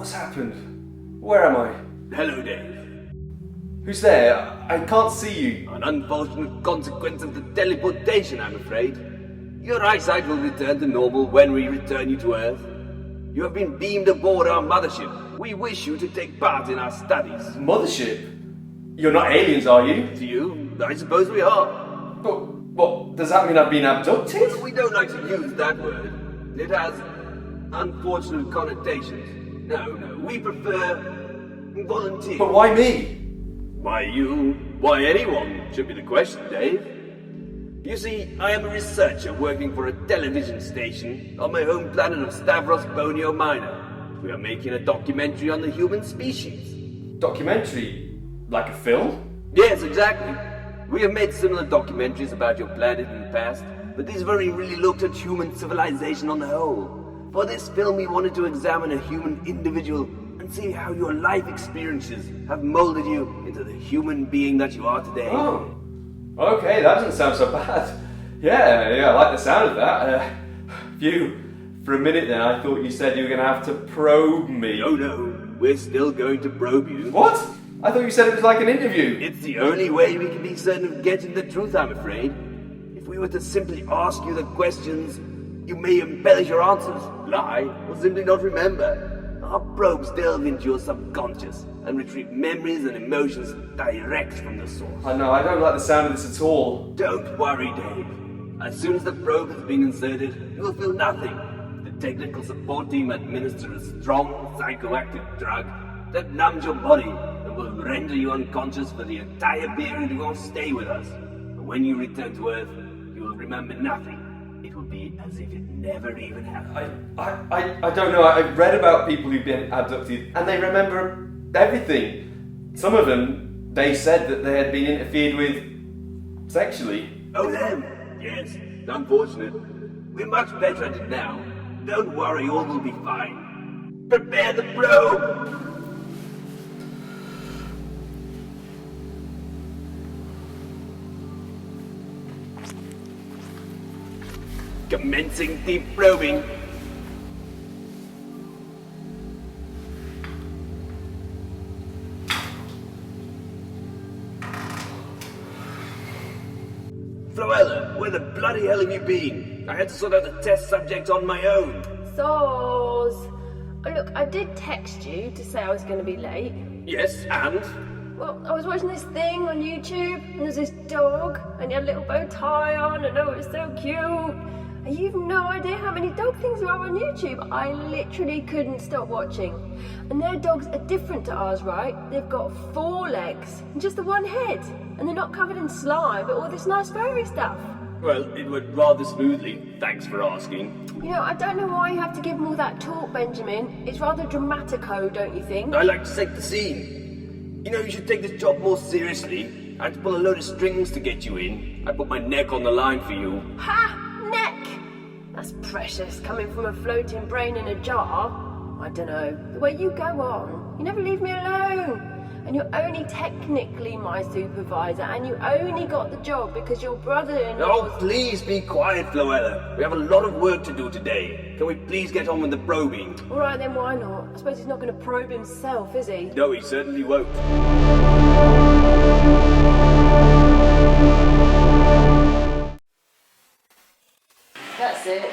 What's happened? Where am I? Hello, Dave. Who's there? I can't see you. An unfortunate consequence of the teleportation, I'm afraid. Your eyesight will return to normal when we return you to Earth. You have been beamed aboard our mothership. We wish you to take part in our studies. Mothership? You're not aliens, are you? To you, I suppose we are. But what, does that mean I've been abducted? We don't like to use that word. It has unfortunate connotations. No, we prefer volunteer. But why me? Why you? Why anyone? Should be the question, Dave. You see, I am a researcher working for a television station on my home planet of Stavros Bonio Minor. We are making a documentary on the human species. Documentary? Like a film? Yes, exactly. We have made similar documentaries about your planet in the past, but these very really looked at human civilization on the whole. For this film, we wanted to examine a human individual and see how your life experiences have molded you into the human being that you are today. Oh, okay, that doesn't sound so bad. Yeah, I like the sound of that. For a minute then, I thought you said you were going to have to probe me. No, we're still going to probe you. What? I thought you said it was like an interview. It's the only way we can be certain of getting the truth, I'm afraid. If we were to simply ask you the questions, you may embellish your answers, lie, or simply not remember. Our probes delve into your subconscious and retrieve memories and emotions direct from the source. I know, I don't like the sound of this at all. Don't worry, Dave. As soon as the probe has been inserted, you will feel nothing. The technical support team administers a strong psychoactive drug that numbs your body and will render you unconscious for the entire period of your stay with us. And when you return to Earth, you will remember nothing. It will be as if it never even happened. I don't know. I read about people who've been abducted and they remember everything. Some of them, they said that they had been interfered with sexually. Oh, them? Yes, unfortunate. We're much better at it now. Don't worry, all will be fine. Prepare the probe! Commencing deep probing. Floella, where the bloody hell have you been? I had to sort out the test subject on my own. Soz. Oh, look, I did text you to say I was going to be late. Yes, and? Well, I was watching this thing on YouTube, and there's this dog, and he had a little bow tie on, and oh, it was so cute. And you've no idea how many dog things there are on YouTube. I literally couldn't stop watching. And their dogs are different to ours, right? They've got 4 legs and just the one head. And they're not covered in slime, but all this nice furry stuff. Well, it went rather smoothly. Thanks for asking. You know, I don't know why you have to give them all that talk, Benjamin. It's rather dramatico, don't you think? I like to set the scene. You know, you should take this job more seriously. I had to pull a load of strings to get you in. I put my neck on the line for you. Ha! Neck! That's precious, coming from a floating brain in a jar. I don't know. The way you go on, you never leave me alone. And you're only technically my supervisor, and you only got the job because your brother-in-law... Oh, please be quiet, Floella. We have a lot of work to do today. Can we please get on with the probing? All right, then why not? I suppose he's not going to probe himself, is he? No, he certainly won't. That's it.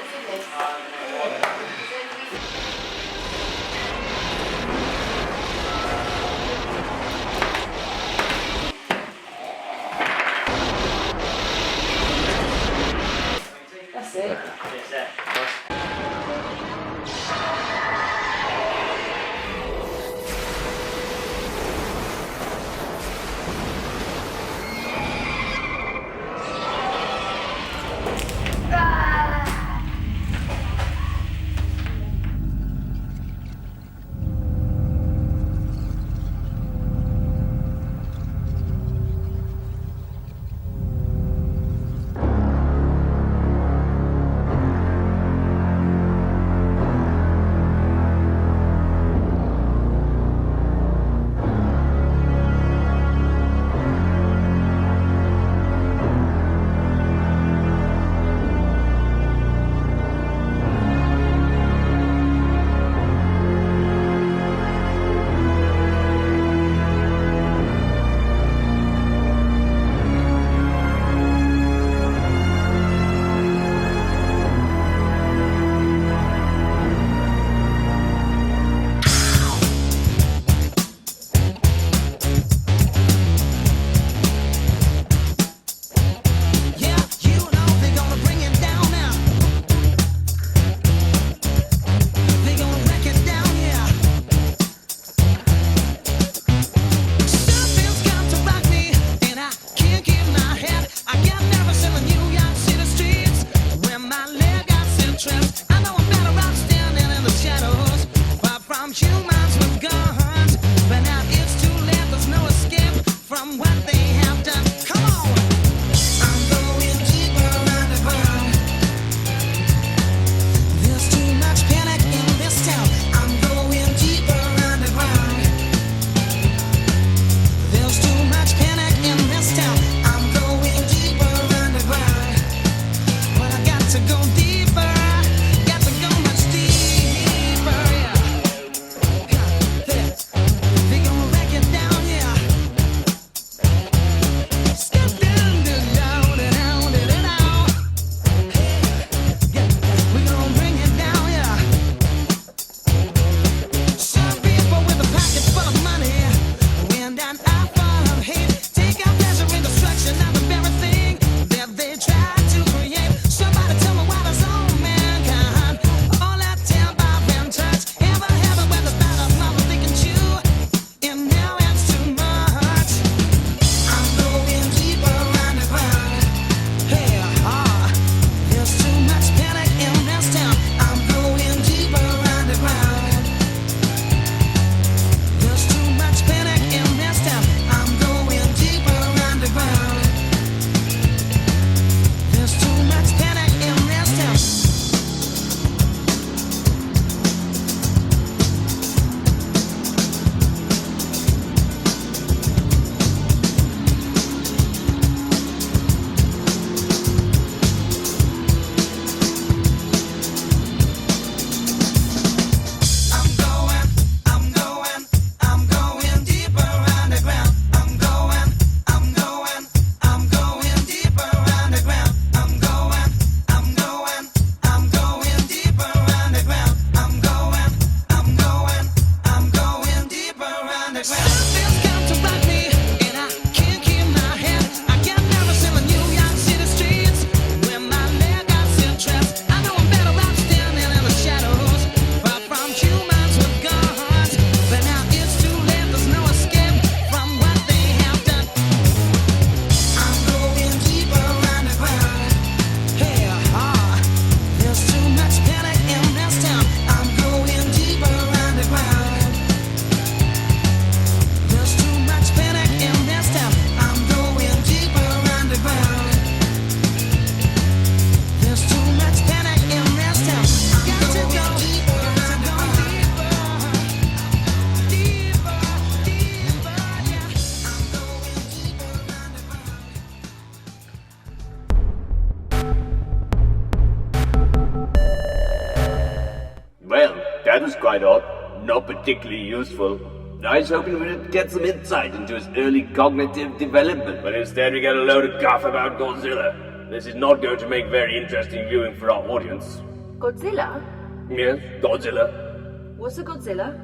That was quite odd. Not particularly useful. I was hoping we'd get some insight into his early cognitive development, but instead we get a load of guff about Godzilla. This is not going to make very interesting viewing for our audience. Godzilla? Yes, Godzilla. What's a Godzilla?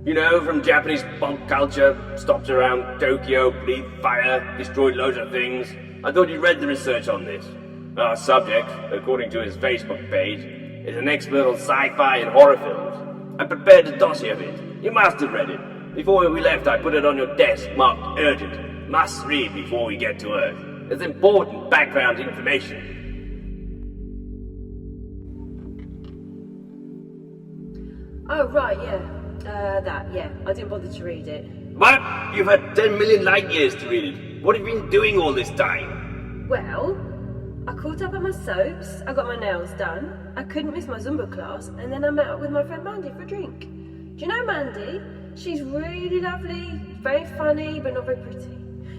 You know, from Japanese punk culture, stopped around Tokyo, breathed fire, destroyed loads of things. I thought you'd read the research on this. Our subject, according to his Facebook page, is an expert on sci-fi and horror films. I prepared a dossier of it. You must have read it. Before we left, I put it on your desk, marked urgent. Must read before we get to Earth. It's important background information. Oh, right, yeah. I didn't bother to read it. What? You've had 10 million light years to read it. What have you been doing all this time? Well, I caught up on my soaps, I got my nails done, I couldn't miss my Zumba class, and then I met up with my friend Mandy for a drink. Do you know Mandy? She's really lovely, very funny, but not very pretty.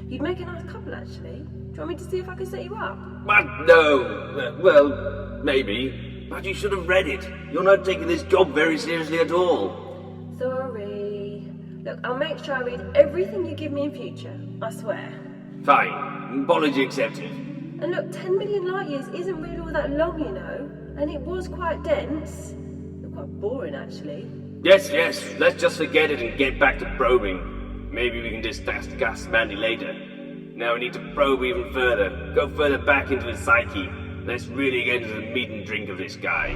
You'd make a nice couple, actually. Do you want me to see if I can set you up? What? No. Well, maybe. But you should have read it. You're not taking this job very seriously at all. Sorry. Look, I'll make sure I read everything you give me in future. I swear. Fine. Apology accepted. And look, 10 million light years isn't really all that long, you know. And it was quite dense. Quite boring, actually. Yes. Let's just forget it and get back to probing. Maybe we can discuss Mandy later. Now we need to probe even further. Go further back into his psyche. Let's really get into the meat and drink of this guy.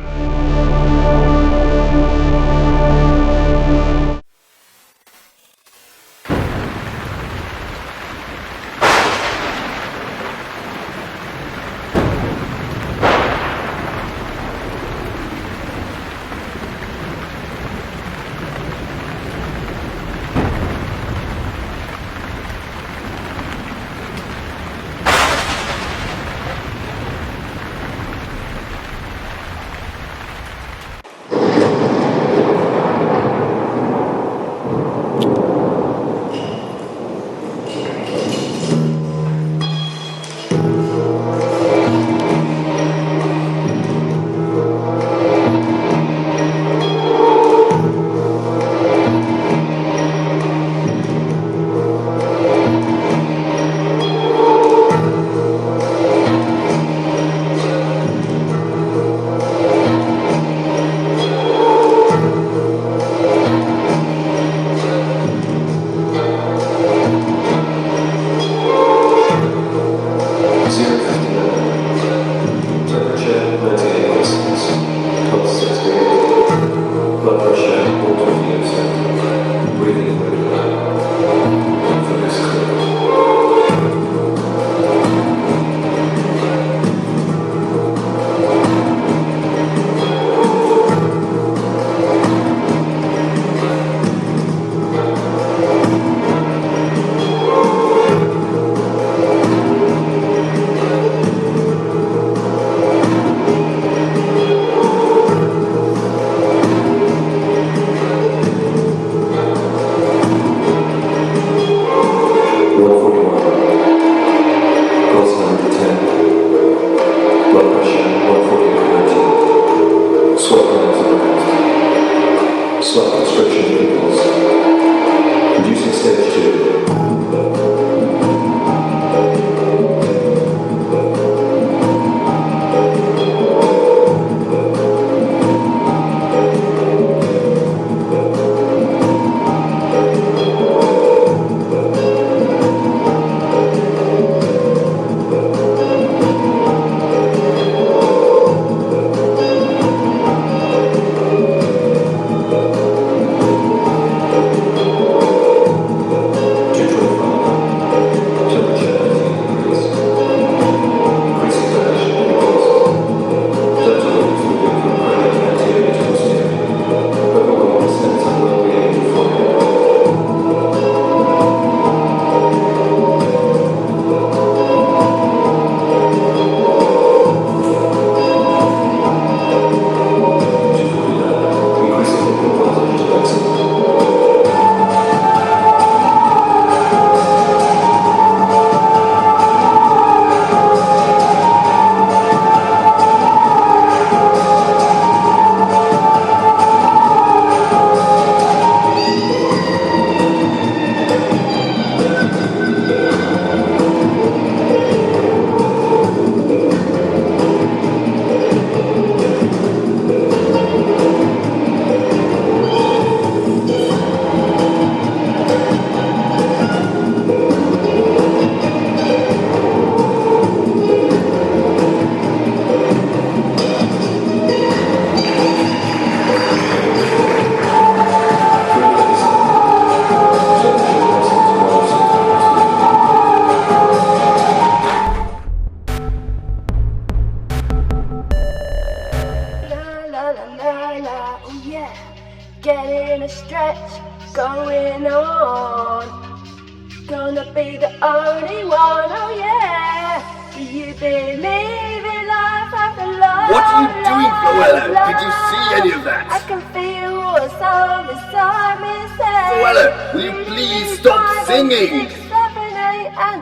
be the only one, oh yeah. Do you believe in life after love? What are you doing, Floella? Did you see any of that? I can feel a soul inside me say, Floella, will you please stop singing? 6, 7, 8, and...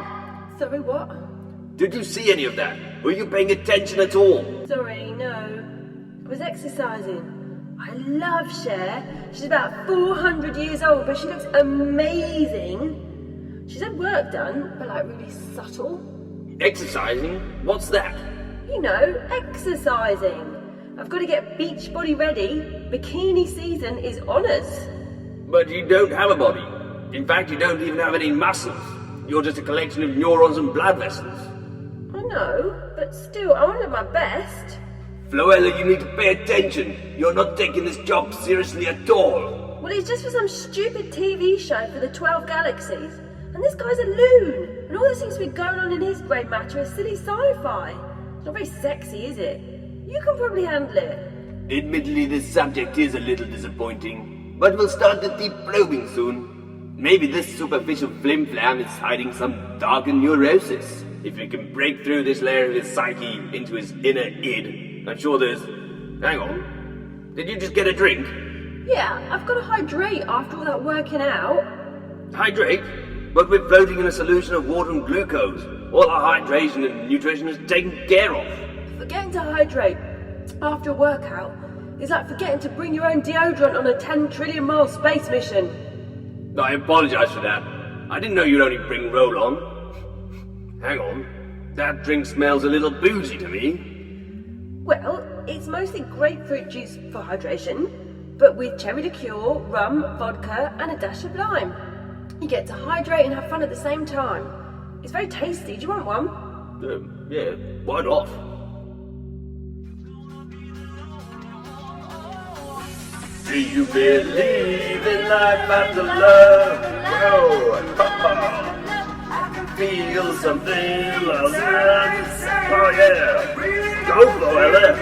Sorry, what? Did you see any of that? Were you paying attention at all? Sorry, no. I was exercising. I love Cher. She's about 400 years old, but she looks amazing. She's had work done, but like really subtle. Exercising? What's that? You know, exercising. I've got to get beach body ready. Bikini season is on us. But you don't have a body. In fact, you don't even have any muscles. You're just a collection of neurons and blood vessels. I know, but still, I want to look my best. Floella, you need to pay attention. You're not taking this job seriously at all. Well, it's just for some stupid TV show for the 12 Galaxies. And this guy's a loon. And all that seems to be going on in his grey matter is silly sci-fi. It's not very sexy, is it? You can probably handle it. Admittedly, this subject is a little disappointing. But we'll start the deep probing soon. Maybe this superficial flim-flam is hiding some darker neurosis. If we can break through this layer of his psyche into his inner id, I'm sure there's... Hang on. Did you just get a drink? Yeah, I've got to hydrate after all that working out. Hydrate? But we're floating in a solution of water and glucose. All our hydration and nutrition is taken care of. Forgetting to hydrate after a workout is like forgetting to bring your own deodorant on a 10 trillion mile space mission. I apologize for that. I didn't know you'd only bring roll-on. Hang on. That drink smells a little boozy to me. Well, it's mostly grapefruit juice for hydration, but with cherry liqueur, rum, vodka, and a dash of lime. You get to hydrate and have fun at the same time. It's very tasty. Do you want one? Yeah, why not? Do you believe in life after love? Whoa, I can feel something. Oh yeah, go Floella.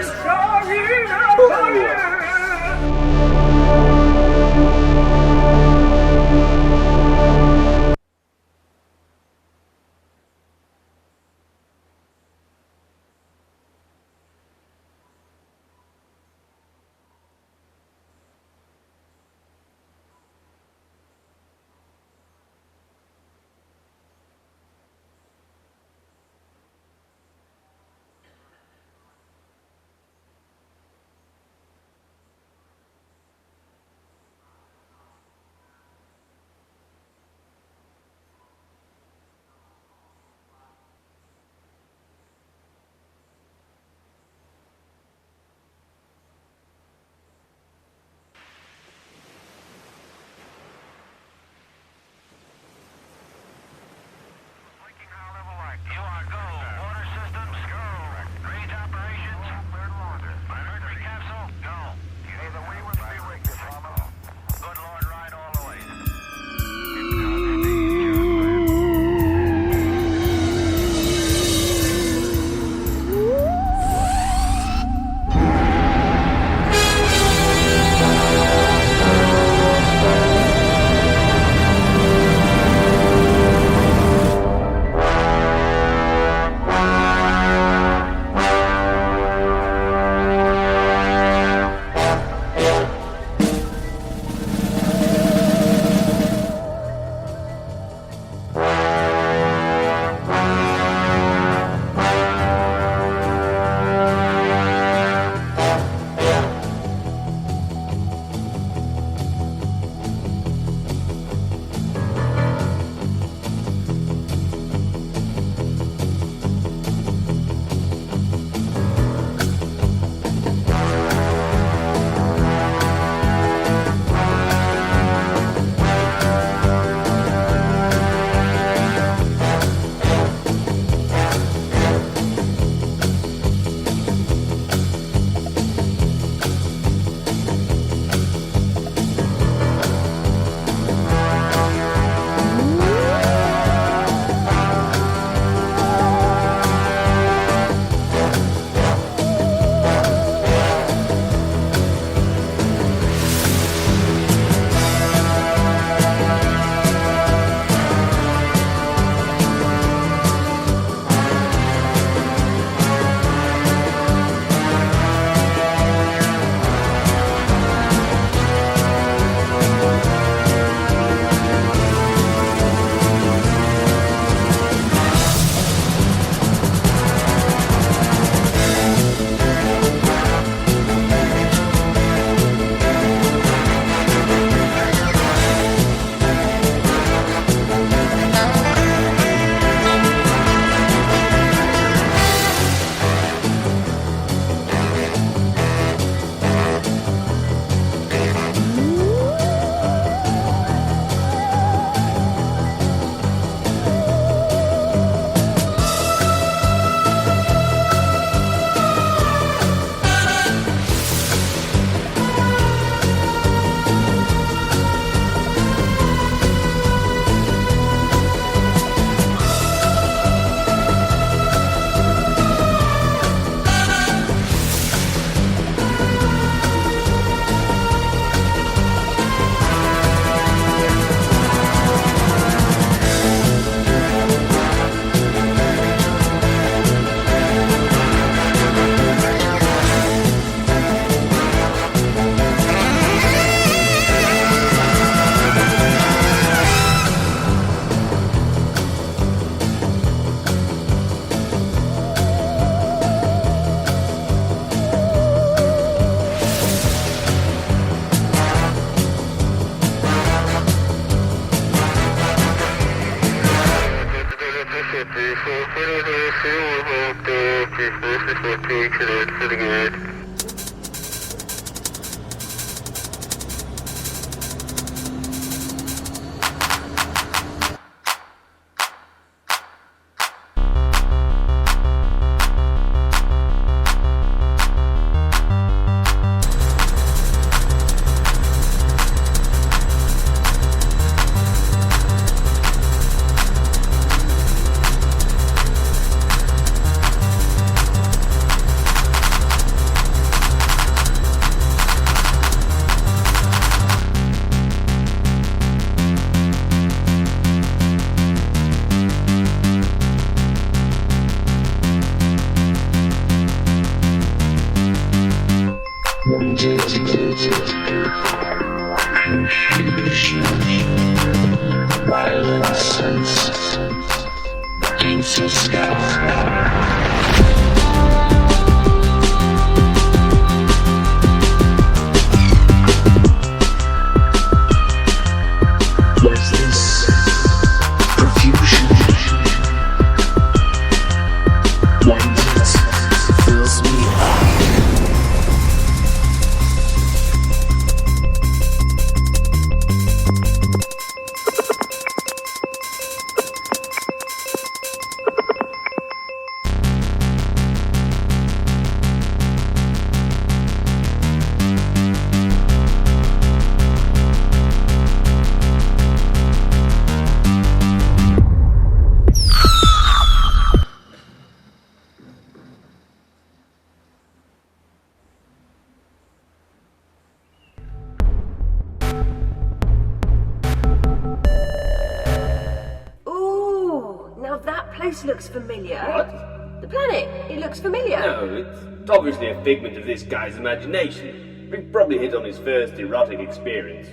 Looks familiar. What? The planet. It looks familiar. No, it's obviously a figment of this guy's imagination. We've probably hit on his first erotic experience.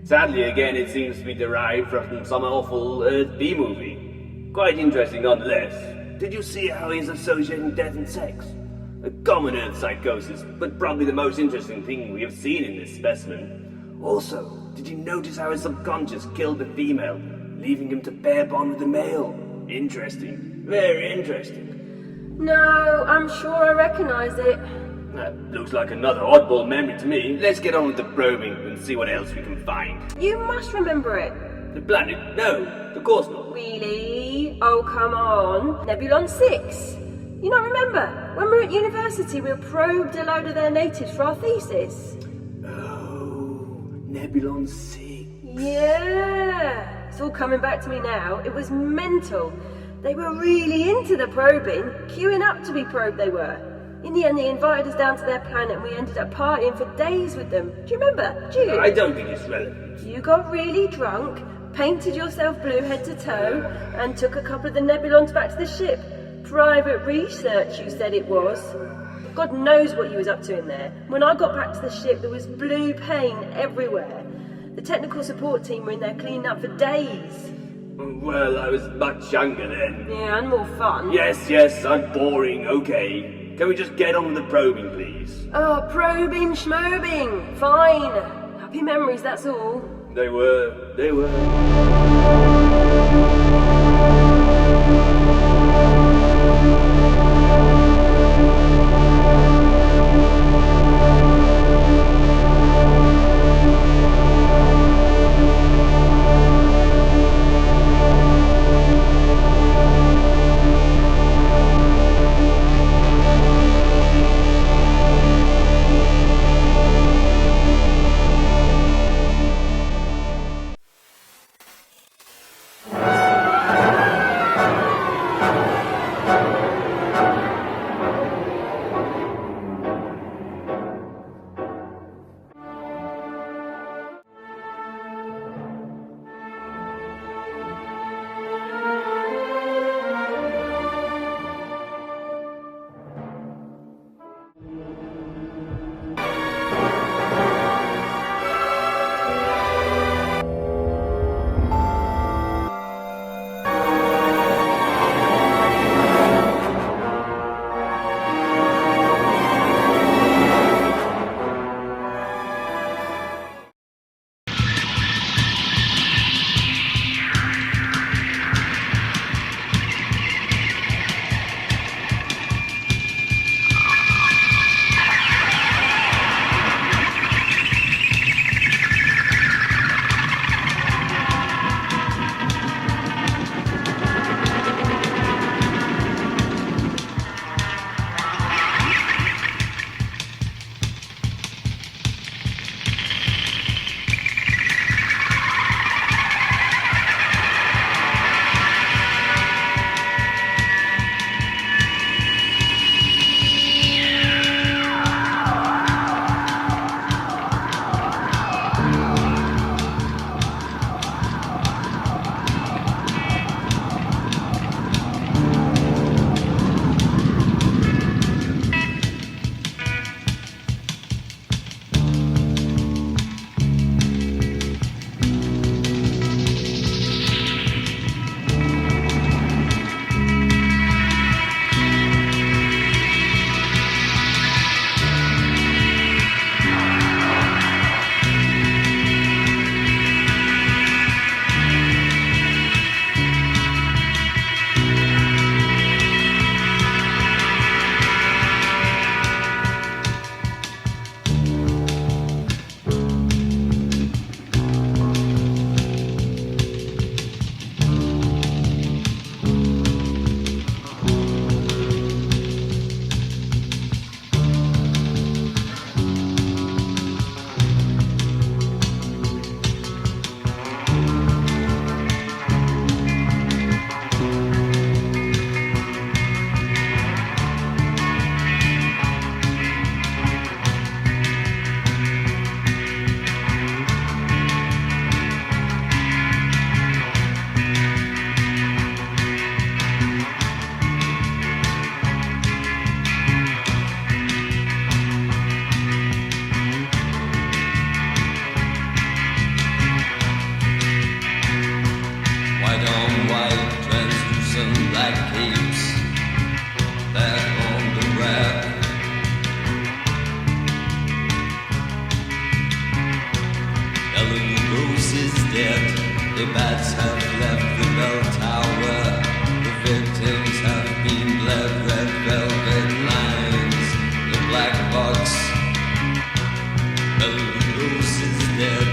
Sadly, again, it seems to be derived from some awful Earth B-movie. Quite interesting nonetheless. Did you see how he's associating death and sex? A common Earth psychosis, but probably the most interesting thing we have seen in this specimen. Also, did you notice how his subconscious killed the female, leaving him to pair bond with the male? Interesting. Very interesting. No, I'm sure I recognise it. That looks like another oddball memory to me. Let's get on with the probing and see what else we can find. You must remember it. The planet? No, of course not. Really? Oh, come on. Nebulon 6. You not remember? When we were at university, we probed a load of their natives for our thesis. Oh, Nebulon 6. Yeah. It's all coming back to me now. It was mental. They were really into the probing, queuing up to be probed they were. In the end, they invited us down to their planet and we ended up partying for days with them. Do you remember? Do you? I don't think it's relevant. You got really drunk, painted yourself blue head to toe, and took a couple of the Nebulons back to the ship. Private research, you said it was. God knows what you was up to in there. When I got back to the ship, there was blue paint everywhere. The technical support team were in there cleaning up for days. Well, I was much younger then. Yeah, and more fun. Yes, I'm boring, okay. Can we just get on with the probing, please? Oh, probing, schmobing. Fine. Happy memories, that's all. They were. on white, translucent black capes back on the rack. Ellen Rose is dead. The bats have left the bell tower. The victims have been bled. Red velvet lines. The black box. Ellen Rose is dead.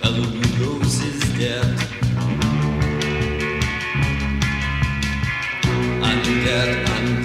Ellen Rose is dead. I'm dead, I'm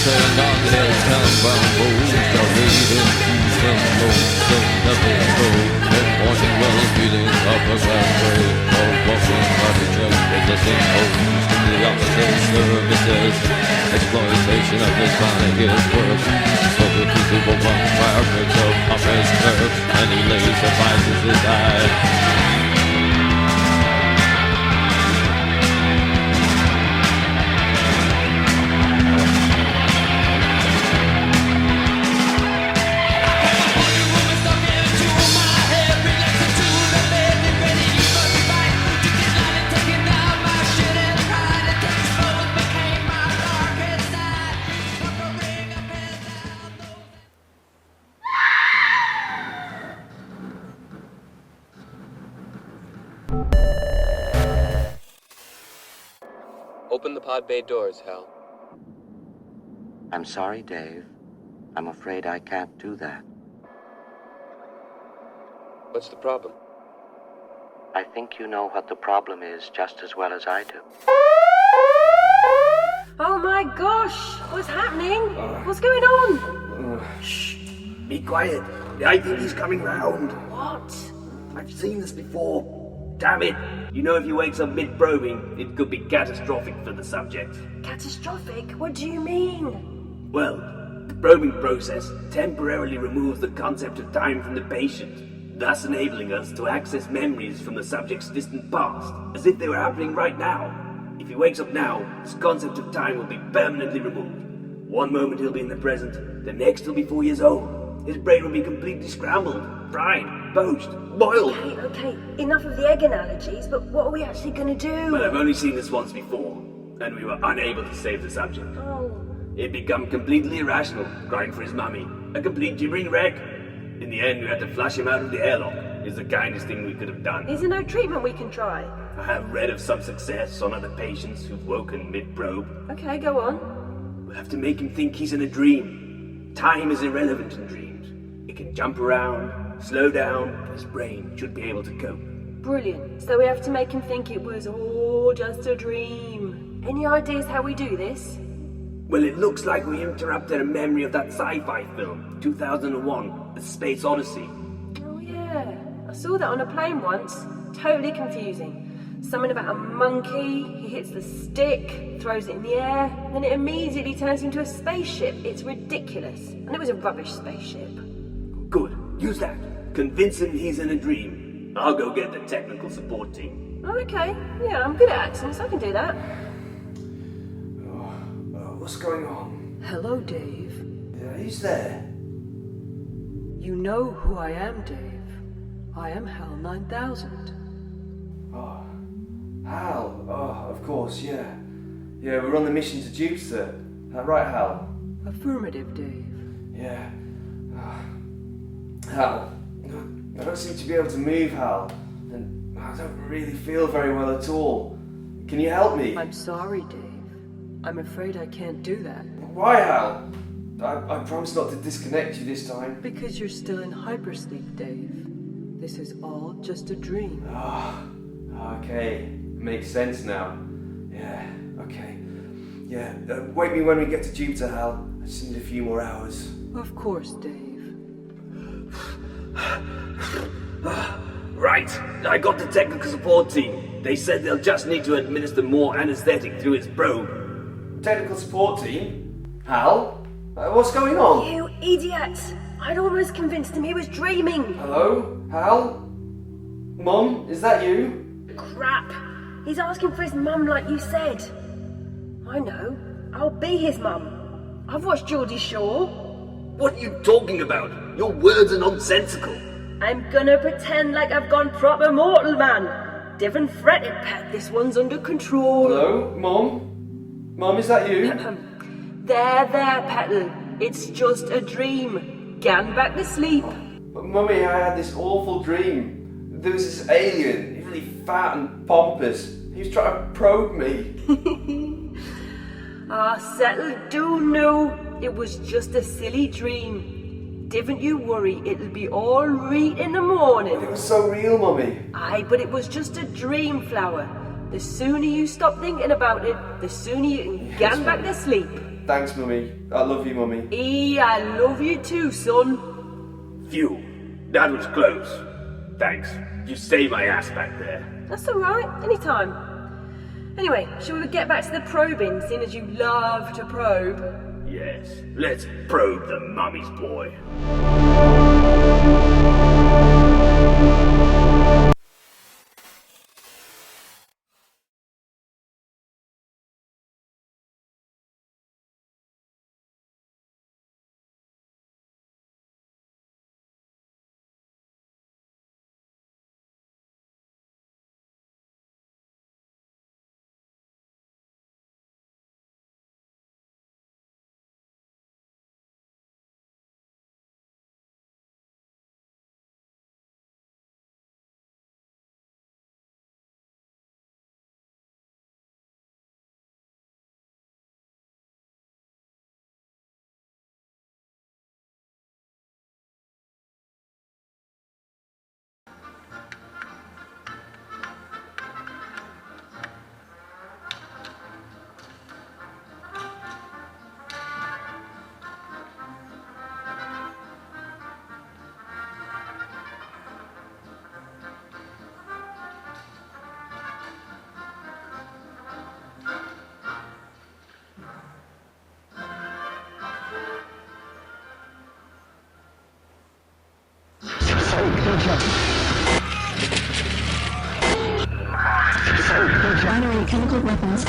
Dancing on his town-bound roads, the leading to some lonesome never road. The morning well beating up a grand grave, no walking body check with the sinkholes. The opposite services, exploitation of his body is worse. So the people will run firebirds up his curve, and he lays the vices aside. Open the pod bay doors, Hal. I'm sorry, Dave. I'm afraid I can't do that. What's the problem? I think you know what the problem is just as well as I do. Oh my gosh! What's happening? What's going on? Shh! Be quiet. I think he's coming round. What? I've seen this before. Damn it! You know if he wakes up mid-probing, it could be catastrophic for the subject. Catastrophic? What do you mean? Well, the probing process temporarily removes the concept of time from the patient, thus enabling us to access memories from the subject's distant past, as if they were happening right now. If he wakes up now, this concept of time will be permanently removed. One moment he'll be in the present, the next he'll be 4 years old. His brain will be completely scrambled, fried, poached, boiled. Okay, enough of the egg analogies, but what are we actually gonna do? Well, I've only seen this once before, and we were unable to save the subject. Oh. He'd become completely irrational, crying for his mummy. A complete gibbering wreck. In the end, we had to flush him out of the airlock. It's the kindest thing we could have done. Is there no treatment we can try? I have read of some success on other patients who've woken mid-probe. Okay, go on. We'll have to make him think he's in a dream. Time is irrelevant in dreams. It can jump around, slow down, but his brain should be able to cope. Brilliant. So we have to make him think it was all just a dream. Any ideas how we do this? Well, it looks like we interrupted a memory of that sci-fi film, 2001, The Space Odyssey. Oh yeah, I saw that on a plane once. Totally confusing. Something about a monkey, he hits the stick, throws it in the air, then it immediately turns into a spaceship. It's ridiculous. And it was a rubbish spaceship. Good, use that. Convince him he's in a dream. I'll go get the technical support team. Oh, okay. Yeah, I'm good at accents, I can do that. What's going on? Hello, Dave. Yeah, who's there? You know who I am, Dave. I am Hal 9000. Oh, Hal. Oh, of course, yeah. Yeah, we're on the mission to Jupiter. Right, Hal? Affirmative, Dave. Yeah. Hal, I don't seem to be able to move, Hal. And I don't really feel very well at all. Can you help me? I'm sorry, Dave. I'm afraid I can't do that. Why, Hal? I promise not to disconnect you this time. Because you're still in hypersleep, Dave. This is all just a dream. Okay. Makes sense now. Yeah, okay. Yeah, wake me when we get to Jupiter, Hal. I just need a few more hours. Of course, Dave. Right, I got the technical support team. They said they'll just need to administer more anesthetic through his probe. Technical support team? Hal? What's going on? You idiot! I'd almost convinced him he was dreaming. Hello? Hal? Mum, is that you? Crap! He's asking for his mum like you said. I know. I'll be his mum. I've watched Geordie Shore. What are you talking about? Your words are nonsensical. I'm gonna pretend like I've gone proper mortal man. Different fretted, pet. This one's under control. Hello? Mum? Mum, is that you? There, Petal. It's just a dream. Gan back to sleep. But Mummy, I had this awful dream. There was this alien, really fat and pompous. He was trying to probe me. Settle do know. It was just a silly dream. Didn't you worry, it'll be all right in the morning. It was so real, Mummy. Aye, but it was just a dream, Flower. The sooner you stop thinking about it, the sooner you can get back to sleep. Thanks, Mummy. I love you, Mummy. I love you too, son. Phew, that was close. Thanks. You saved my ass back there. That's alright, anytime. Anyway, shall we get back to the probing, seeing as you love to probe? Yes, let's probe the mummy's boy. Binary chemical weapons.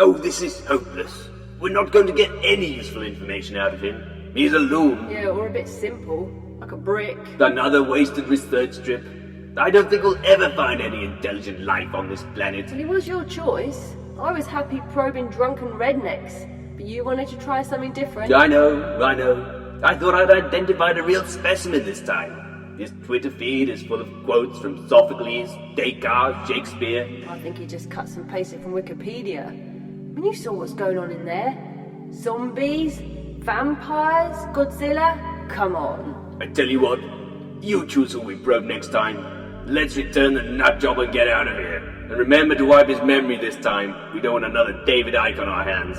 Oh, this is hopeless. We're not going to get any useful information out of him. He's a loon. Yeah, or a bit simple, like a brick. Another wasted research trip. I don't think we'll ever find any intelligent life on this planet. Well, it was your choice. I was happy probing drunken rednecks, but you wanted to try something different. I know. I thought I'd identified a real specimen this time. His Twitter feed is full of quotes from Sophocles, Descartes, Shakespeare. I think he just cut and pasted from Wikipedia. I mean, you saw what's going on in there. Zombies, vampires, Godzilla. Come on. I tell you what, you choose who we probe next time. Let's return the nut job and get out of here. And remember to wipe his memory this time. We don't want another David Icke on our hands.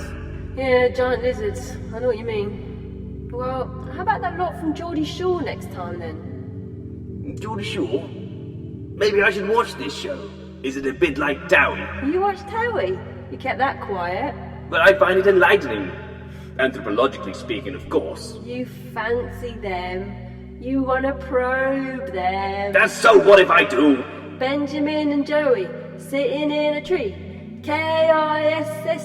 Yeah, giant lizards. I know what you mean. Well, how about that lot from Geordie Shore next time then? Geordie Shore? Maybe I should watch this show. Is it a bit like Dowie? You watched Towie? You kept that quiet. But I find it enlightening. Anthropologically speaking, of course. You fancy them. You want to probe them. That's so what if I do? Benjamin and Joey sitting in a tree. K-I-S-S-I-N-G.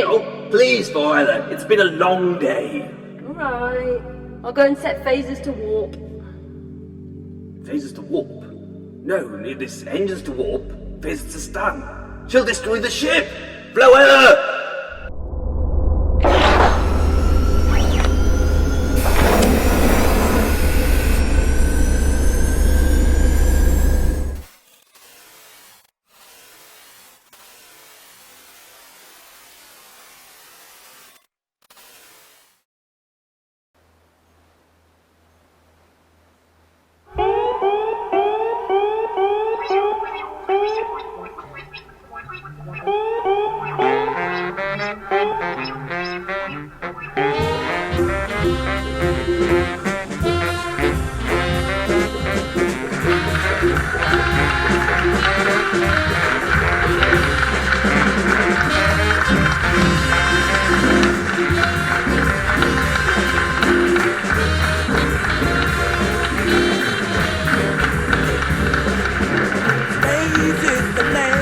Oh, please, Violet. It's been a long day. Right. I'll go and set phasers to warp. Phasers to warp? No, this engine's to warp. Phasers to stun. She'll destroy the ship! Blow her! Space is the place.